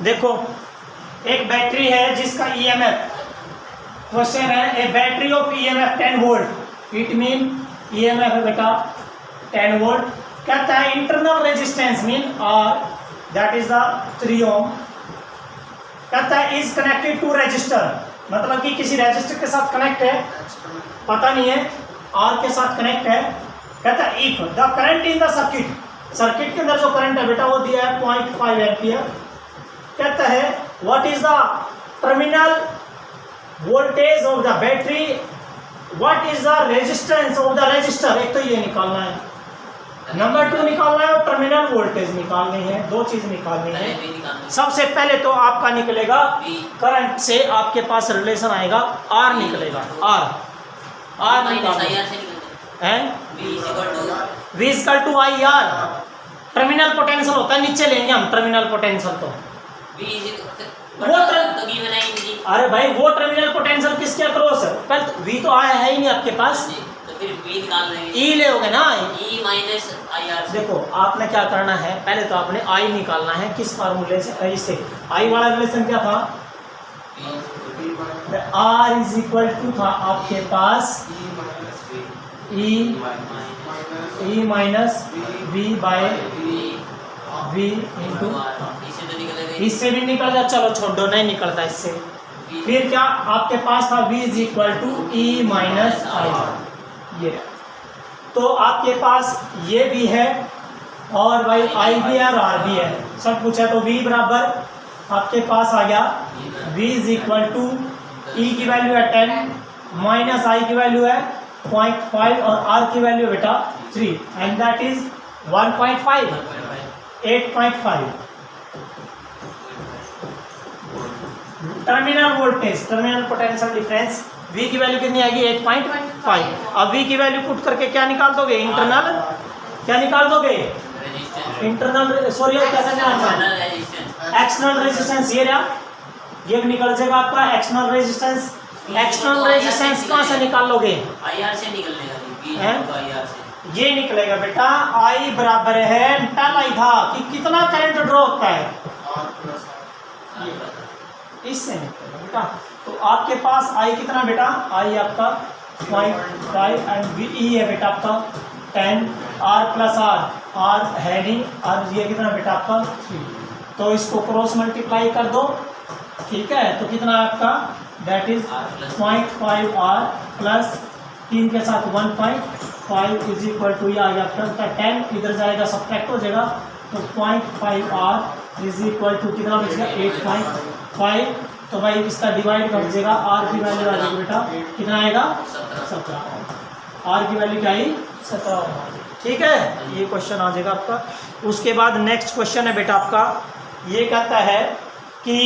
देखो एक बैटरी है जिसका ईएमएफ, क्वेश्चन है a battery of EMF 10 volt, it mean EMF है बेटा 10 वोल्ट। कहता है internal resistance mean R, that is the 3 ohm. कहता है इज कनेक्टेड टू रजिस्टर, मतलब कि किसी रजिस्टर के साथ कनेक्ट है, पता नहीं है, आर के साथ कनेक्ट है। कहता है if the current in the circuit, circuit के अंदर जो करंट है बेटा वो दिया है 0.5 एम्पियर। कहता है what is the terminal voltage of the battery, what is the resistance of the register. एक तो ये निकालना है, नंबर 2 निकालना है और टर्मिनल वोल्टेज निकालनी है, दो चीज निकालनी है। सबसे पहले तो आपका निकलेगा करंट से, आपके पास रिलेशन आएगा आर निकलेगा, आर निकालना है V equal to I R. Terminal potential होता है, नीचे लेंगे हम टर्मिनल पोटेंशियल, तो अरे भाई वो टर्मिनल पोटेंशियल किसके अक्रॉस है, कल V तो आया है ही नहीं आपके पास, तो फिर V निकाल लेंगे, E लेओगे ना, E माइनस IR। देखो आपने क्या करना है, पहले तो आपने I निकालना है, किस फार्मूले से, इससे I वाला रिलेशन क्या था, R इज इक्वल टू था आपके पास E minus V by V into, इससे भी निकल जाए, चलो छोड़ो नहीं निकलता इससे। फिर क्या आपके पास था V is equal to E minus I, ये तो आपके पास ये भी है और भाई I भी है और R भी है, सब कुछ है। तो V बराबर आपके पास आ गया V is equal to E की वैल्यू है 10 माइनस I की वैल्यू है 0.5 और R की वैल्यू बेटा 3 and that is 1.5 8.5। Terminal voltage, terminal potential difference V की वैल्यू कितनी आएगी 8.5। अब V की वैल्यू पुट करके क्या निकाल दोगे, इंटरनल क्या निकाल दोगे, इंटरनल सॉरी क्या एक्सटर्नल रेजिस्टेंस, ये रहा, ये भी निकल जाएगा आपका एक्सटर्नल रेजिस्टेंस। एक्सटर्नल रेजिस्टेंस कहाँ से निकाल लोगे, IR से निकलने का, ये निकलेगा बेटा I बराबर है, पहला ही था कि कितना करंट ड्रॉ होता है, इससे निकलेगा बेटा। तो आपके पास I कितना बेटा, I आपका 0.5 एंड VE है बेटा आपका 10, R प्लस R है नहीं, और ये कितना बेटा आपका 3, तो इसको क्रॉस मल्टीप्लाई कर दो, ठीक है, तो कितना आपका दैट इज 0.5 R प्लस 3 के साथ 1.5 इज इक्वल टू, ये आ गया आपका 10, इधर जाएगा सब्ट्रैक्ट हो जाएगा, तो 0.5 R इज इक्वल टू कितना बचेगा 8.5, तो भाई इसका डिवाइड कर दीजिएगा, R की वैल्यू आ जाएगी बेटा कितना आएगा 17, R की वैल्यू क्या आई 17, ठीक है, ये क्वेश्चन आ जाएगा आपका। उसके बाद नेक्स्ट क्वेश्चन है बेटा आपका, ये कहता है कि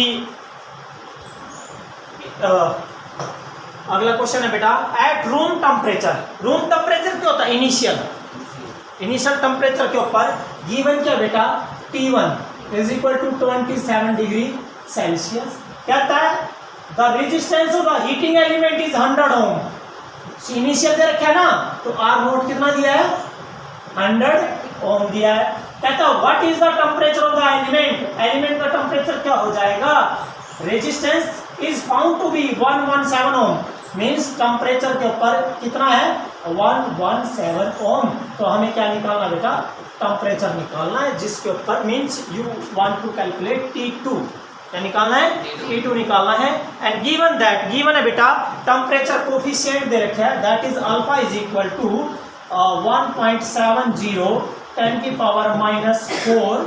अगला क्वेश्चन है बेटा at room temperature, room temperature क्या होता है, इनिशियल टेम्परेचर के ऊपर गिवन क्या बेटा T1 is equal to 27 degree Celsius. कहता है the resistance of the heating element is 100 ohm, initial दे रखा है ना, तो R नोट कितना दिया है 100 ओम दिया है। कहता है what is the temperature of the element, element का टेम्परेचर क्या हो जाएगा, resistance is found to be 117 ohm, means temperature के ऊपर कितना है 117 ओम। तो हमें क्या निकालना बेटा, टेम्परेचर निकालना है जिसके ऊपर, means you want to calculate T2, क्या निकालना है T2 निकालना है। एंड गिवन दैट, गिवन है बेटा टेम्परेचर कोफिशिएंट दे रखा है, that is alpha is equal to 1.70 10 की power -4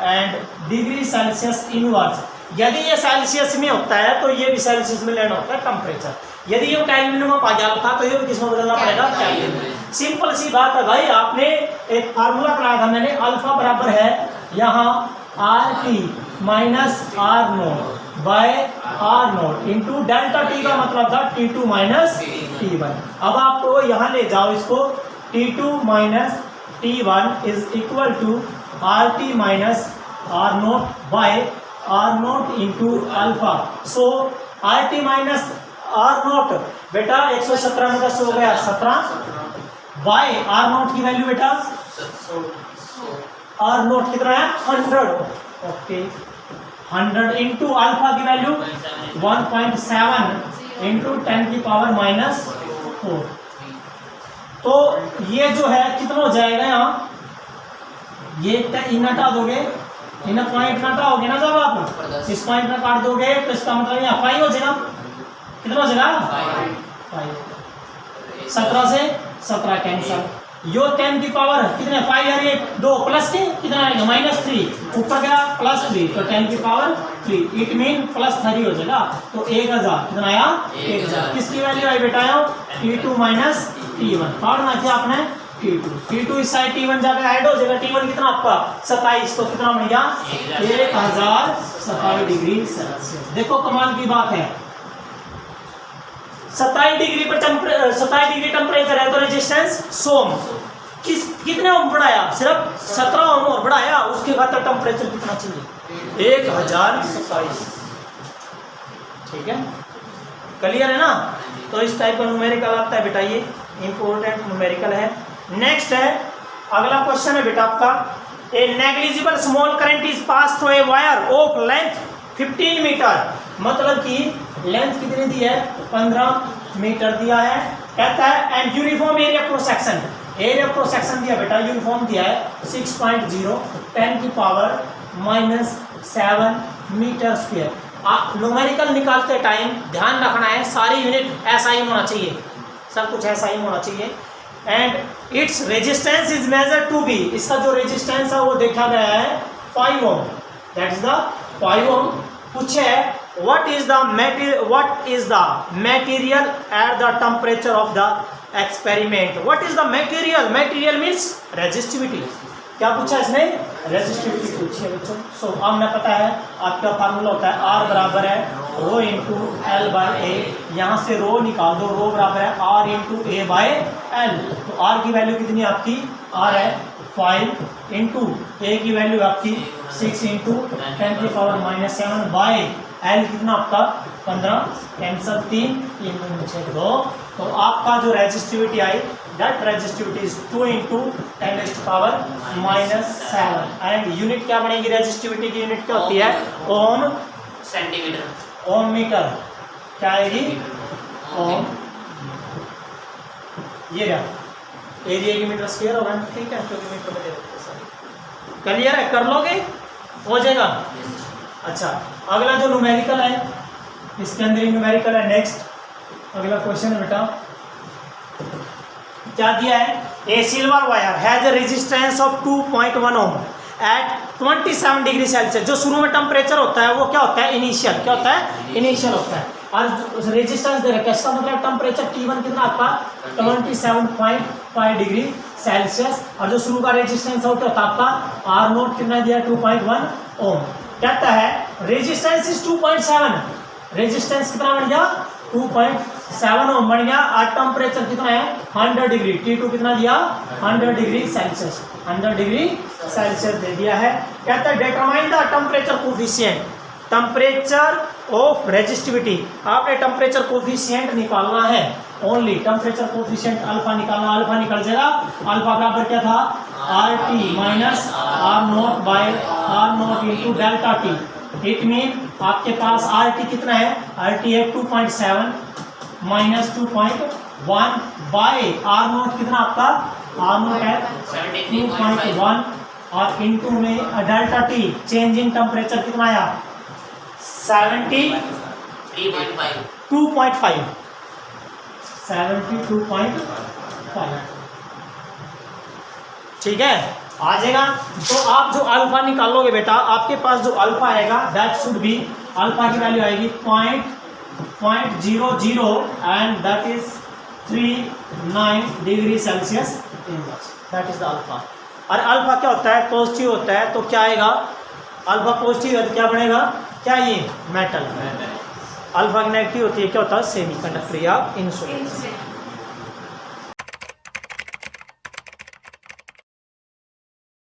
and degree Celsius inverse. यदि ये सेल्सियस में होता है तो ये भी सेल्सियस में लेना होता है टेम्परेचर, यदि ये केल्विन में पा गया था तो ये भी किसमें बदलना पड़ेगा, केल्विन। सिंपल सी बात है भाई, आपने एक फार्मूला बनाया था मैंने, अल्फा बराबर है यहाँ RT minus R0 by R0 into delta T का मतलब था T2 माइनस T1। अब आप तो यहाँ ले जाओ इसको, T2 minus T1 is equal to RT minus R0 by R0 into alpha. So RT minus R0 बेटा 117 में 10 हो गया 17 बाय R0 की वैल्यू बेटा R0 कितना है 100, ओके 100 इंटू अल्फा की वैल्यू 1.7 इंटू 10 की पावर -4। तो ये जो है कितना हो जाएगा यहाँ, ये इन हटा दोगे, इन पॉइंट हटाओगे ना जब आप इस पॉइंट में काट दोगे तो इसका मतलब यहाँ 5 हो जाएगा। कितना हो जाएगा 5। 17 से 17 कैंसिल, यो 10 की पावर कितने 5 यार ये 2 प्लस के कितना आएगा -3, ऊपर गया +3 तो 10 की पावर 3, इट मीन +3 हो जाएगा। तो 1000 कितना आया 1000। किसकी वैल्यू आई बेटा T2 माइनस T1 पढ़ना थी आपने। T2 इस साइड T1 जाकर ऐड हो जाएगा। T1 कितना आपका 27, तो कितना बन गया 1027 डिग्री सेल्सियस। देखो कमाल की बात है, 27 डिग्री पर 27 डिग्री टेम्परेचर है तो रेजिस्टेंस 100 ओम। कितने ओम बढ़ाया, सिर्फ 17 ओम और बढ़ाया, उसके बाद टेम्परेचर कितना चाहिए 1027। ठीक है, क्लियर है ना। तो इस टाइप का न्यूमेरिकल आता है बेटा, ये इंपॉर्टेंट न्यूमेरिकल है। नेक्स्ट है अगला क्वेश्चन है बेटा आपका, a negligible small current is pass through a wire of length 15 metre. मतलब कि लेंथ कितनी दी है 15 मीटर दिया है। कहता है and uniform area cross section, area cross section दिया बेटा यूनिफॉर्म दिया है 6.0 10 की पावर -7 मीटर स्क्वायर। आप न्यूमेरिकल निकालते टाइम ध्यान रखना है सारी यूनिट ऐसा ही होना चाहिए, सब कुछ ऐसा ही होना चाहिए। And its resistance is measured to be, इसका जो रेजिस्टेंस है वो देखा गया है 5 ohm, that is the 5 ohm. पूछे what is the material at the temperature of the experiment? What is the material? Material means resistivity। क्या पूछा इसने रेजिस्टिविटी पूछी है बच्चों। सो हमने पता है आपका फार्मूला होता है R बराबर है रो इंटू एल बाई ए। यहाँ से रो निकाल दो, रो बराबर है R into A by L. तो R की वैल्यू कितनी है आपकी, R है 5 इंटू ए की वैल्यू आपकी 6 इंटू 10 की पावर -7 बाई एल कितना आपका 15 कैंसर 3 2। तो आपका जो resistivity I that resistivity is 2 into 10 की पावर -7। एंड यूनिट क्या बनेगी, रेजिस्टिविटी की यूनिट क्या होती है ओम सेंटीमीटर, ओम मीटर। क्या आएगी ओम, ये रहा एरिया की मीटर स्क्वायर होगा। ठीक है, क्योंकि मीटर में दे रखते हैं। क्लियर है, कर लोगे हो जाएगा। अच्छा अगला जो न्यूमेरिकल है इसके अंदर ही न्यूमेरिकल है। नेक्स्ट अगला क्वेश्चन है बेटा, क्या दिया है, a silver wire has a resistance of 2.1 ohm at 27 degree Celsius. जो शुरू में टेम्परेचर होता है वो क्या होता है इनिशियल, क्या होता है इनिशियल होता है। और रेजिस्टेंस दे रखा है, इसका मतलब टेम्परेचर T1 कितना आपका 27.5 डिग्री सेल्सियस। और जो शुरू का रेजिस्टेंस होता है आपका R0 कितना दिया 2.1 ओम। कहता है रेजिस्टेंस इज 2.7, रेजिस्टेंस कितना बन गया 2.7 ओम बन गया। और टेम्परेचर कितना है 100 डिग्री, T2 कितना दिया 100 डिग्री सेल्सियस, 100 डिग्री सेल्सियस दे दिया है। कहता है determine the temperature coefficient, temperature of resistivity. आपने टेम्परेचर कोफिशिएंट निकालना है, ओनली टेम्परेचर कोफिशिएंट अल्फा निकालना। अल्फा निकल जाएगा, अल्फा बराबर क्या था RT minus R0 by R0 into delta T। It mean आपके पास RT कितना है, RT है 2.7 माइनस 2.1 बाय R0 कितना आपका R0 है 2.1 और इंटू में delta T change in temperature कितना आया 72.5। ठीक है, आ जाएगा। तो आप जो अल्फा निकालोगे बेटा, आपके पास जो अल्फा आएगा दैट शुड बी, अल्फा की वैल्यू आएगी 0.00 and that is 39 degree Celsius inverse, that is the alpha. और अल्फा क्या होता है पॉजिटिव होता है, तो क्या आएगा अल्फा पॉजिटिव है तो क्या बनेगा, क्या ये मेटल। अल्फा नेगेटिव होती है क्या होता है सेमीकंडक्टर या इंसुलेटर।